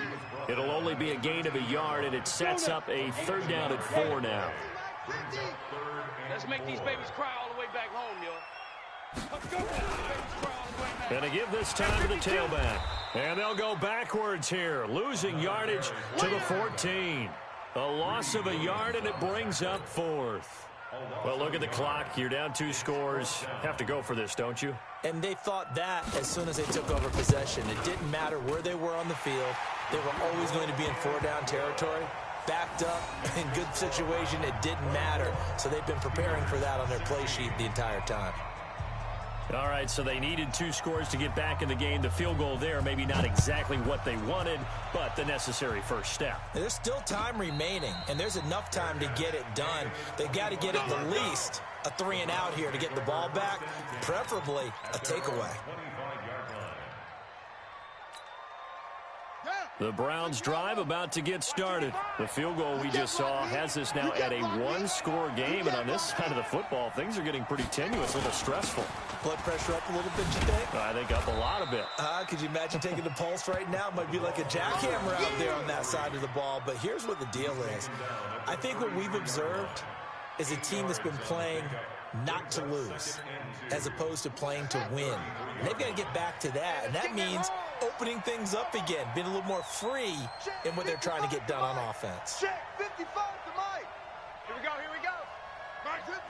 It'll only be a gain of a yard, and it sets up a 3rd down at 4 now. Let's make these babies cry all the way back home, yo. And to give this time to the tailback. And they'll go backwards here, losing yardage to the 14. A loss of a yard, and it brings up 4th. Well, look at the clock. You're down 2 scores. Have to go for this, don't you? And they thought that as soon as they took over possession. It didn't matter where they were on the field. They were always going to be in 4-down territory. Backed up, in good situation, it didn't matter. So they've been preparing for that on their play sheet the entire time. All right, so they needed 2 scores to get back in the game. The field goal there, maybe not exactly what they wanted, but the necessary first step. There's still time remaining, and there's enough time to get it done. They've got to get at the least a 3-and-out here to get the ball back, preferably a takeaway. The Browns drive about to get started. The field goal we just saw has us now at a 1-score game, and on this side of the football, things are getting pretty tenuous, a little stressful. Blood pressure up a little bit, you think? I think up a lot of it. Could you imagine taking the pulse right now? It might be like a jackhammer out there on that side of the ball, but here's what the deal is. I think what we've observed is a team that's been playing not to lose as opposed to playing to win. And they've got to get back to that, and that means opening things up again, being a little more free in what they're trying to get done on offense. Check 55 to Mike. Here we go, here we go. Mike 50.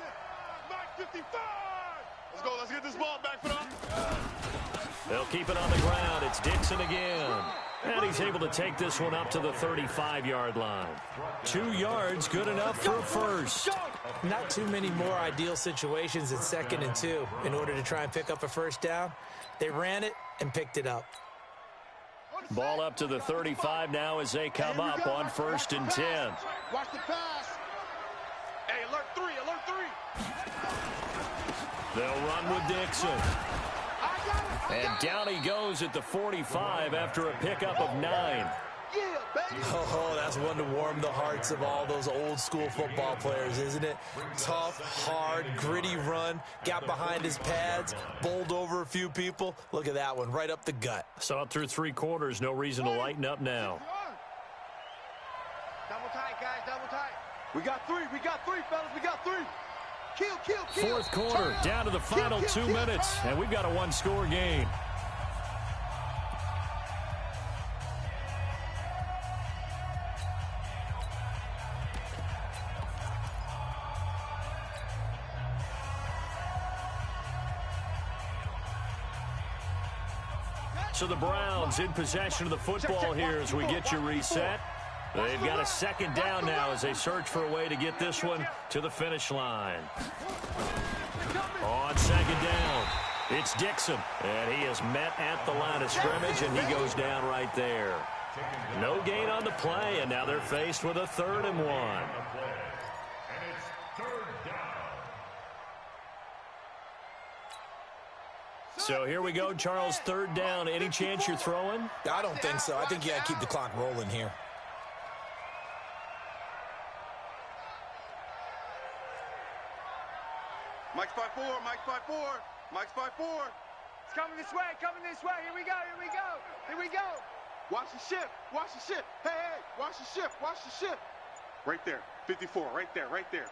Mike 55. Let's go. Let's get this ball back for them. They'll keep it on the ground. It's Dixon again. And he's able to take this one up to the 35-yard line. 2 yards, good enough for a first. Not too many more ideal situations at 2nd and 2 in order to try and pick up a first down. They ran it and picked it up. Ball up to the 35 now as they come up on 1st and 10. Watch the pass. Hey, alert 3, alert 3. They'll run with Dixon. And down he goes at the 45 after a pickup of 9. Oh, that's one to warm the hearts of all those old school football players, isn't it? Tough, hard, gritty run, got behind his pads, bowled over a few people. Look at that one, right up the gut. Saw it through 3 quarters, no reason to lighten up now. Double tight, guys, double tight. We got 3, fellas, we got 3. Kill. 4th quarter, down to the final 2 minutes, and we've got a 1-score game. So the Browns in possession of the football here as we get you reset. They've got a 2nd down now as they search for a way to get this one to the finish line. On 2nd down, it's Dixon, and he is met at the line of scrimmage, and he goes down right there. No gain on the play, and now they're faced with a 3rd and 1. So here we go, Charles, 3rd down. Any chance you're throwing? I don't think so. I think you got to keep the clock rolling here. Mike's 5-4, Mike's 5-4, Mike's 5-4. It's coming this way, Here we go. Watch the shift, Hey, watch the shift. Right there, 54, right there,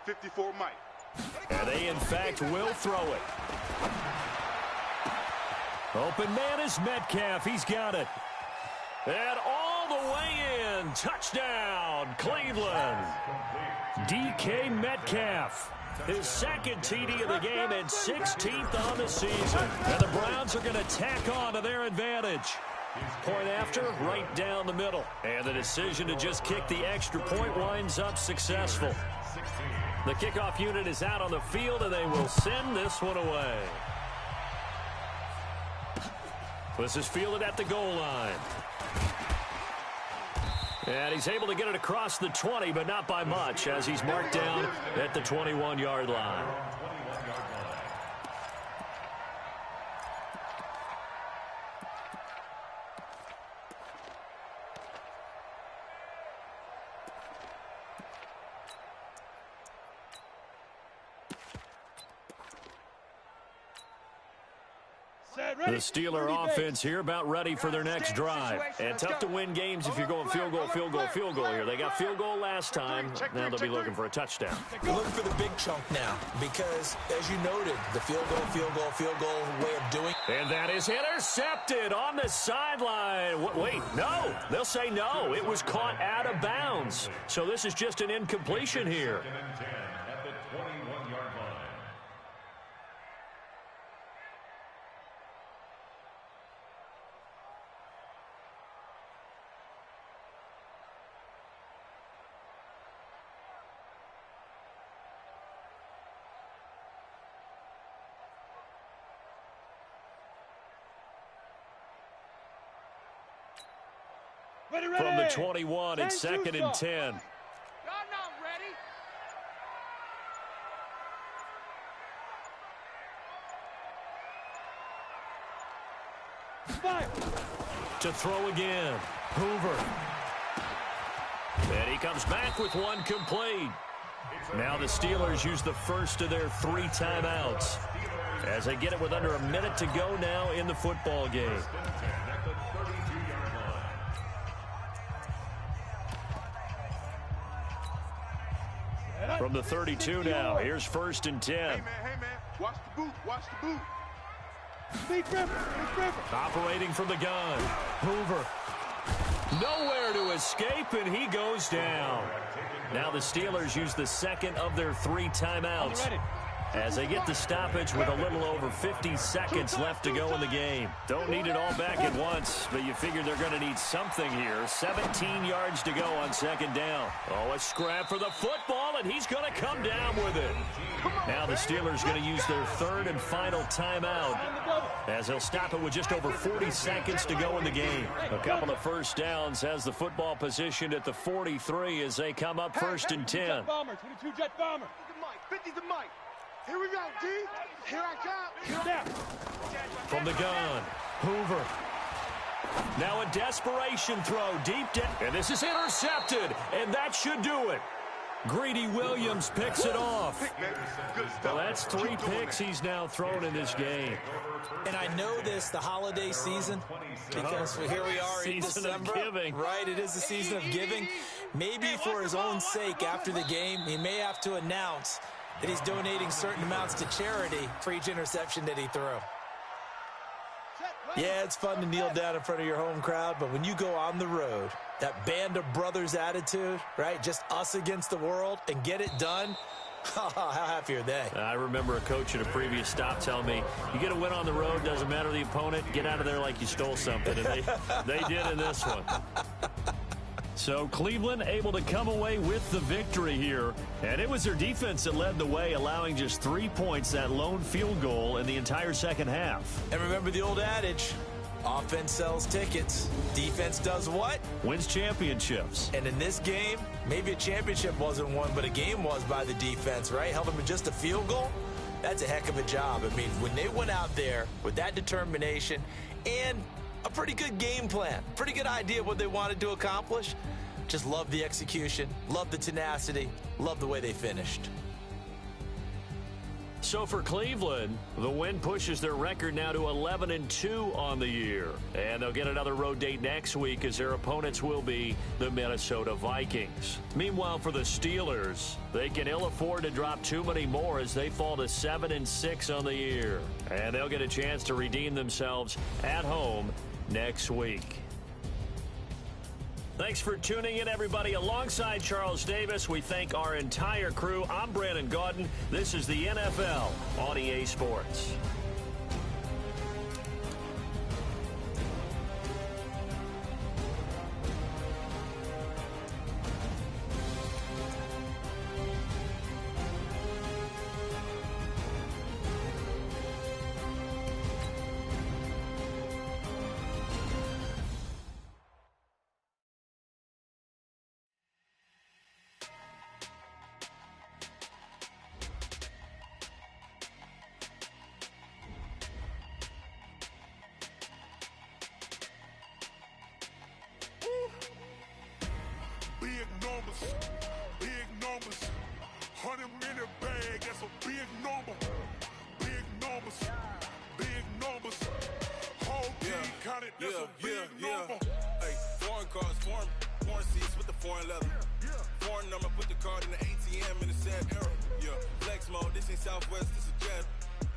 54 Mike. And they, in fact, will throw it. Open man is Metcalf. He's got it. And all the way in. Touchdown, Cleveland. DK Metcalf. His 2nd TD of the game and 16th on the season. And the Browns are going to tack on to their advantage. Point after, right down the middle. And the decision to just kick the extra point winds up successful. The kickoff unit is out on the field, and they will send this one away. This is fielded at the goal line. And he's able to get it across the 20, but not by much, as he's marked down at the 21-yard line. The Steeler offense here about ready for their next drive. And tough to win games if you're going field goal, field goal, field goal here. They got field goal last time. Now they'll be looking for a touchdown. They're looking for the big chunk now because, as you noted, the field goal, field goal, field goal way of doing. And that is intercepted on the sideline. Wait, no. They'll say no. It was caught out of bounds. So this is just an incompletion here. At the 21-yard line. From the 21, it's 2nd and 10. Y'all not ready. To throw again. Hoover. And he comes back with one complete. Now the Steelers use the first of their 3 timeouts as they get it with under a minute to go now in the football game. From the 32 now, here's 1st and 10. Hey, man, watch the boot, watch the boot. Operating from the gun. Hoover. Nowhere to escape, and he goes down. Now the Steelers use the second of their 3 timeouts as they get the stoppage with a little over 50 seconds left to go in the game. Don't need it all back at once, but you figure they're going to need something here. 17 yards to go on 2nd down. Oh, a scrap for the football, and he's going to come down with it. Now the Steelers going to use their 3rd and final timeout as they'll stop it with just over 40 seconds to go in the game. A couple of first downs has the football positioned at the 43 as they come up 1st and 10. 22 Jet Bomber. 50 to Mike. Here we go, D. Here I come. Here From the gun, Hoover. Now a desperation throw deep down. And this is intercepted, and that should do it. Greedy Williams picks it off. Well, that's 3 picks he's now thrown in this game. And I know this, the holiday season, because here we are in December. Season of giving. Right, it is the season of giving. Maybe for his own sake after the game, he may have to announce that he's donating certain amounts to charity for each interception that he threw. Yeah, it's fun to kneel down in front of your home crowd, but when you go on the road, that band of brothers attitude, right, just us against the world, and get it done, how happy are they? I remember a coach at a previous stop telling me, you get a win on the road, doesn't matter the opponent, get out of there like you stole something, and they did in this one. So Cleveland able to come away with the victory here. And it was their defense that led the way, allowing just 3 points, that lone field goal in the entire second half. And remember the old adage, offense sells tickets. Defense does what? Wins championships. And in this game, maybe a championship wasn't won, but a game was by the defense, right? Held them to just a field goal. That's a heck of a job. I mean, when they went out there with that determination and a pretty good game plan, pretty good idea of what they wanted to accomplish. Just love the execution, love the tenacity, love the way they finished. So for Cleveland, the win pushes their record now to 11-2 on the year. And they'll get another road date next week as their opponents will be the Minnesota Vikings. Meanwhile, for the Steelers, they can ill afford to drop too many more as they fall to 7-6 on the year. And they'll get a chance to redeem themselves at home next week. Thanks for tuning in, everybody. Alongside Charles Davis, we thank our entire crew. I'm Brandon Gaudin. This is the NFL on EA Sports. Big numbers, 100-minute bag, that's a big number. Big numbers, counted, that's a big number. Hey, foreign cars, foreign seats with the foreign leather. Foreign number, put the card in the ATM in the sad era. Yeah, flex mode, this ain't Southwest, this is jet.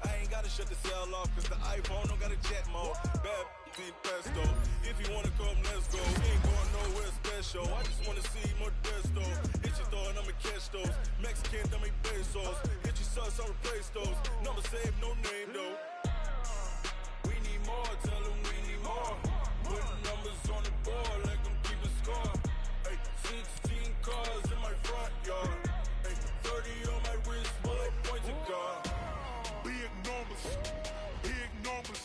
I ain't gotta shut the cell off, cause the iPhone don't got a jet mode. Bad deep pesto. If you wanna come, let's go. We ain't going nowhere special. I just wanna see more desto. Hit your thought, I'ma catch those. Mexican, dummy pesos. Hit your sus, I'll replace those. Number saved, no name though. We need more, tell them we need more. Putting numbers on the board like I'm keeping score. Ay, 16 cars in my front yard. Ay, 30 on my wrist, bullet point to God. Big numbers, big numbers.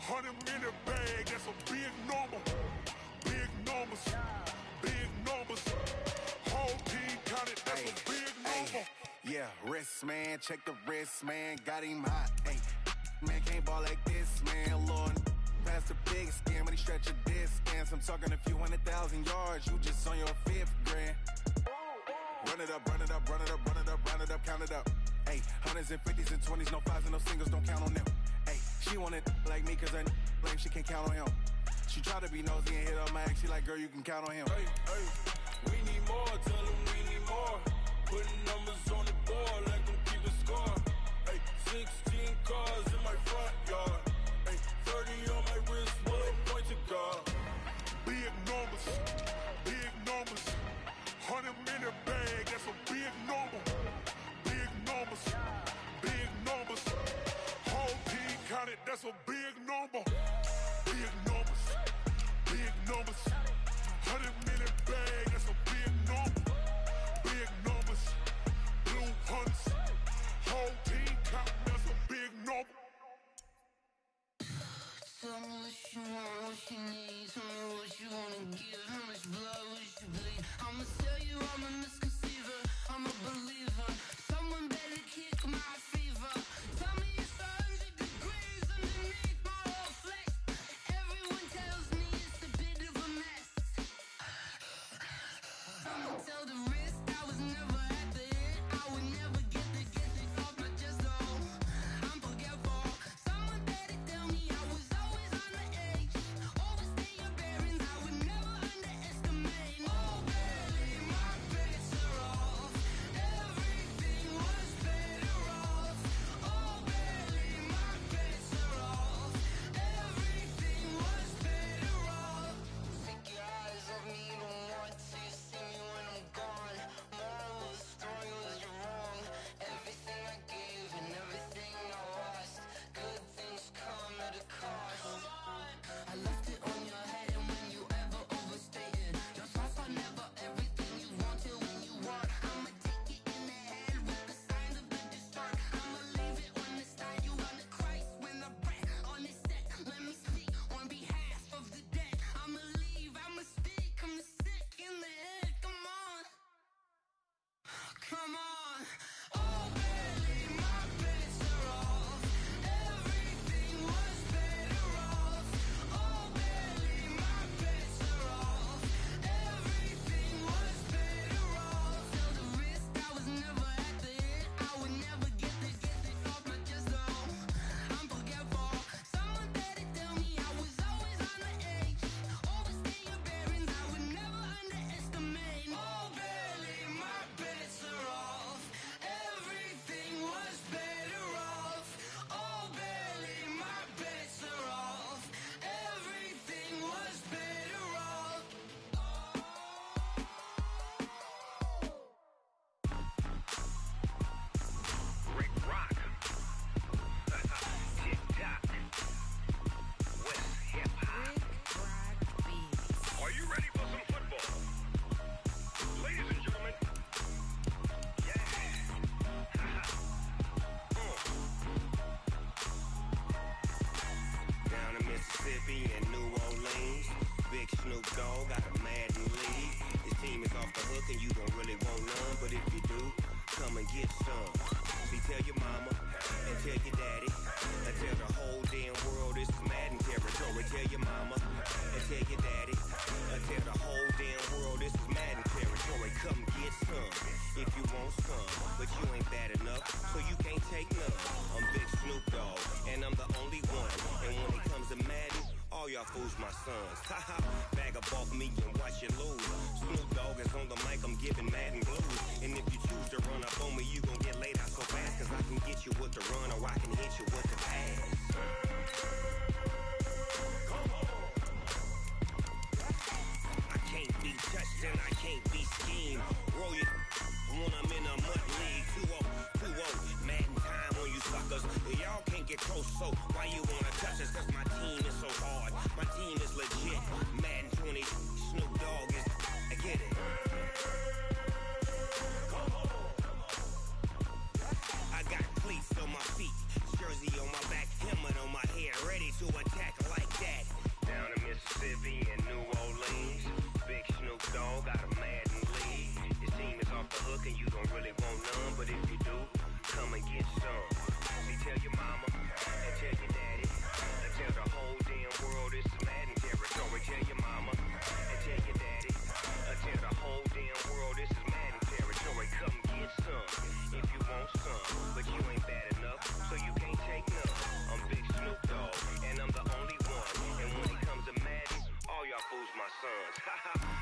100 in the bag, that's a big number. Big numbers, big numbers. Whole team counted, that's a big number. Yeah, wrist man, check the wrist man, got him hot. Ay, man can't ball like this, man. Lord, past the big skin, when he stretch a distance. I'm talking a few 100,000 yards, you just on your 5th grand. Run it up, run it up, run it up, run it up, run it up, count it up. Ay, hundreds and 50s and 20s, no 5s and no singles, don't count on them. Ay, she want it like me, cause her blame, she can't count on him. She try to be nosy and hit up my ex, she like, girl, you can count on him. Hey, hey, we need more, tell them we need more. Putting numbers on the board like I'm keeping score. Ay, 16 cars in my front yard. Ay, 30 on my wrist, bullet point to God. Big numbers, big numbers. 100 in the bag, that's a big number. Big numbers, big numbers. Whole team counted, that's a big number. Big numbers, big numbers. 100 in the bag, that's a big number. Big numbers, blue hunts. Whole team counting, that's a big number. Tell me what you want, what you need. Tell me what you wanna give. How much blood would you bleed? I'ma tell you I'm a misconceiver. I'm a believer. Someone better kick my fever. Tell me it's 100 degrees underneath my whole flesh. Everyone tells me it's a bit of a mess. I'ma tell the risk I was never at the end. I would never get it off my chest though. I'm forgetful. Someone better tell me I was always on the edge. Overstay your bearings, I would never underestimate. Oh baby, my bets are off. Everything was better off. Oh baby, my bets are off. Everything was better off. Take your eyes off me, don't want to see me when I'm gone. Moral of the story was you're wrong. Everything I gave and everything I lost. Good things come at a cost. I left it on your head, and when you ever overstated, your thoughts are never everything you wanted when you want. I'ma take it in the head with the signs of the distort. I'ma leave it on the side. You wanna Christ when I breath on this set. Let me speak on behalf of the dead. I'ma leave, I'ma speak. I'm the sick in the head. Come on, come on. Oh baby, my bets are off. Everything was better off. Oh baby, my bets are off. Everything was better off. Tell the risk I was never at the end. I would never get it off my chest though. I'm forgetful. Someone better tell me I was always on the edge. Overstay your bearings, I would never underestimate. Oh baby, my bets are off. Everything was better off. Oh baby, my bets are off. Everything was better off. Rick Rock. Tick-tock. West hip-hop. Are you ready for some football? Ladies and gentlemen. Yeah. Down in Mississippi and New Orleans, Big Snoop Dogg got a Madden league. His team is off the hook and you don't really want none, but if you do, come and get some. See, tell your mama and tell your daddy and tell the whole damn world this is Madden territory. Tell your mama and tell your daddy and tell the whole damn world this is Madden territory. Come get some if you want some, but you ain't bad enough, so you can't take none. I'm Big Snoop Dogg and I'm the only one, and when it comes to Madden, all y'all fools my sons. Haha, bag up off me and watch you lose. Snoop Dogg is on the mic, I'm giving Madden blues. And if you choose to run up on me, you gon' get laid out so fast. Cause I can get you with the run or I can hit you with the pass. I can't be touched and I can't be schemed. Roll you when I'm in a mud league. 2-0, Madden time on you suckers. Y'all can't get close, so why you wanna touch us? Cause my team is so hard, my team is legit. Madden 20, Snoop Dogg is, I get it. I got cleats on my feet, jersey on my back, helmet on my head, ready to attack like that. Down in Mississippi and New Orleans, big Snoop Dogg got a Madden league. Your team is off the hook and you don't really want none, but if you do, come and get some. See, tell your mama and tell your daddy and tell the whole damn world this is Madden territory. Tell your mama and tell your daddy and tell the whole damn world this is Madden territory. Come get some if you want some, but you ain't bad enough, so you can't take none. I'm Big Snoop Dogg and I'm the only one. And when it comes to Madden, all y'all fools my sons.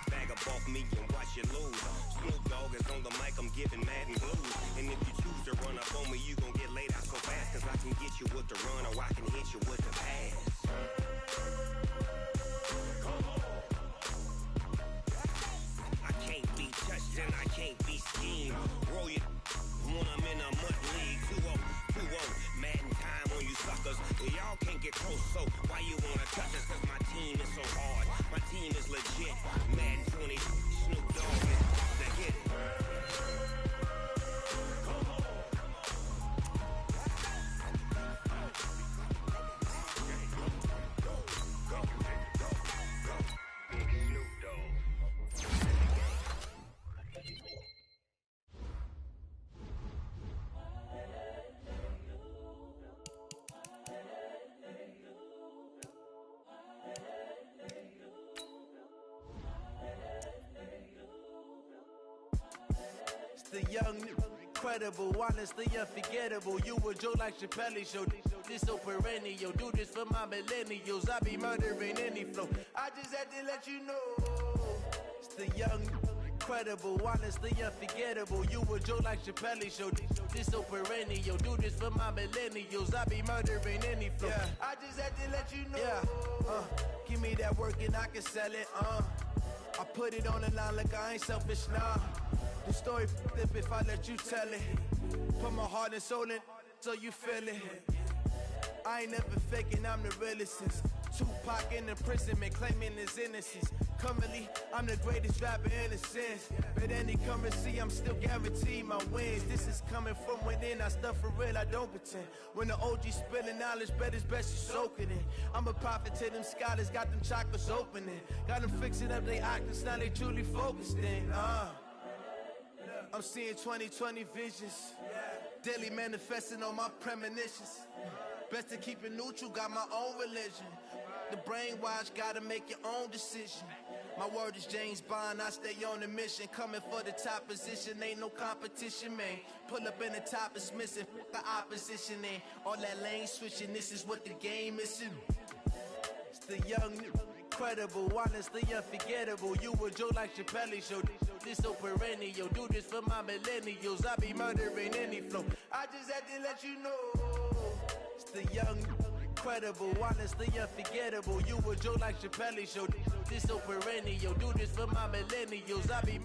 Bag up off me and watch you lose. Snoop Dogg is on the mic, I'm giving Madden blues. And if you choose to run up on me, you gon' get laid out so fast. Cause I can get you with the run or I can hit you with the pass. I can't be touched and I can't be schemed. Roll you when I'm in a mud league. 2-0, Madden time on you suckers. Y'all can't get close, so why you wanna touch us? Cause my team is so hard, my team is legit. Madden 20, Snoop Dogg is, I get it. The young, incredible, honestly unforgettable. You a Joe like Chappelle show. This so perennial. Do this for my millennials. I be murdering any flow. I just had to let you know. It's the young, incredible, honestly unforgettable. You a Joe like Chappelle show. This so perennial. Do this for my millennials. I be murdering any flow. Yeah. I just had to let you know. Yeah. Give me that work and I can sell it. I put it on the line like I ain't selfish, nah. The story f***ed if I let you tell it. Put my heart and soul in so you feel it. I ain't never faking, I'm the realest since Tupac in imprisonment, claiming his innocence. Currently, I'm the greatest rapper in a sense. But any currency, I'm still guaranteed my wins. This is coming from within, I stuff for real, I don't pretend. When the OG spilling knowledge, bet it's best you soak it in. I'm a prophet to them scholars, got them chakras opening. Got them fixing up they octaves, now they truly focused in. I'm seeing 2020 visions, daily manifesting on my premonitions. Best to keep it neutral, got my own religion. The brainwash, gotta make your own decision. My word is James Bond, I stay on a mission. Coming for the top position, ain't no competition, man. Pull up in the top, it's missing, the opposition in. All that lane switching, this is what the game is. It's the young, incredible, honestly unforgettable. You a Joe like Chappelle show. This so perennial. Do this for my millennials. I be murdering any flow. I just had to let you know. It's the young, incredible, honestly unforgettable. You a Joe like Chappelle show. This so perennial. Do this for my millennials. I be